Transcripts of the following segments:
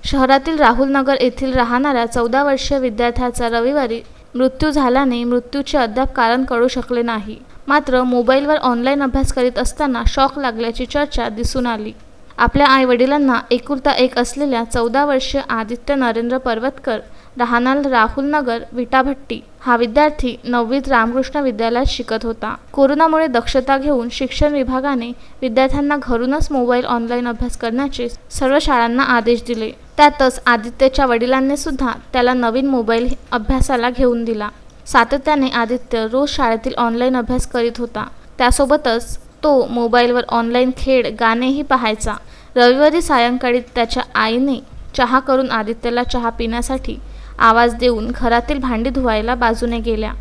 शहरातील राहुल नगर येथील राहणाऱ्या 14 वर्षीय विद्यार्थ्याचा रविवारी मृत्यू झाल्याने मृत्यूचे अद्याप कारण कळू शकले नाही। मात्र मोबाईलवर ऑनलाईन अभ्यास करीत असताना शॉक लागल्याची चर्चा दिसून आली। आपल्या आई-वडिलांना एकुलता एक असलेल्या 14 वर्षीय आदित्य नरेंद्र पर्वतकर राहणार राहुल नगर विटाभट्टी हा विद्यार्थी 9वीत रामकृष्ण विद्यालयात शिकत होता। कोरोनामुळे दक्षता घेऊन शिक्षण विभागाने विद्यार्थ्यांना घरूनच मोबाईल ऑनलाईन अभ्यास करण्याचे सर्व शाळांना आदेश दिले। त्यातच आदित्यच्या वडिलांनी सुद्धा त्याला नवीन मोबाईल अभ्यासाला घेऊन दिला। सातत्याने आदित्य रोज शाळेतील ऑनलाईन अभ्यास करीत होता। त्यासोबतच तो मोबाईलवर ऑनलाईन खेळ गाणेही पाहायचा। रविवारी सायंकाळी त्याच्या आईने चहा करून आदित्यला चहा पिण्यासाठी आवाज देऊन घरातील भांडी धुवायला बाजूने गेल्या।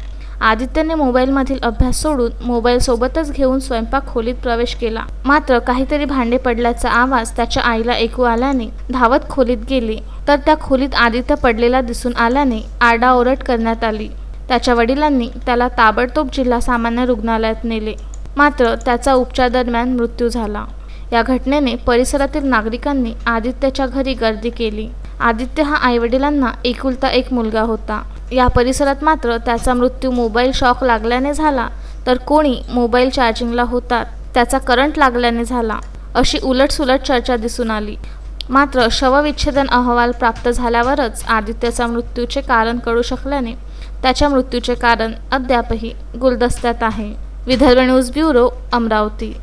आदित्यने मोबाईलमधील अभ्यास सोडून मोबाईल सोबतच घेऊन स्वयंपाक खोलीत प्रवेश केला। मात्र काहीतरी भांडे पडल्याचा आवाज त्याच्या आईला ऐकू आल्याने धावत खोलीत गेली, तर त्या खोलीत आदित्य पडलेला दिसून आल्याने आरडाओरड करण्यात आली। त्याच्या वडिलांनी त्याला ताबडतोब जिल्हा सामान्य रुग्णालयात नेले, मात्र त्याचा उपचार दरम्यान मृत्यू झाला। या घटनेने परिसरातील नागरिकांनी आदित्यच्या घरी गर्दी केली। आदित्य हा आईवडिलांना एकुलता एक मुलगा होता। या परिसरात मात्र त्याचा मृत्यू मोबाईल शॉक लागल्याने झाला, तर कोणी मोबाईल चार्जिंगला होता त्याचा करंट लागल्याने झाला, अशी उलटसुलट चर्चा दिसून आली। मात्र शवविच्छेदन अहवाल प्राप्त झाल्यावरच आदित्यचा मृत्यूचे कारण कळू शकल्याने त्याच्या मृत्यूचे कारण अद्यापही गुलदस्त्यात आहे। Vidarbha news bureau, Amravati.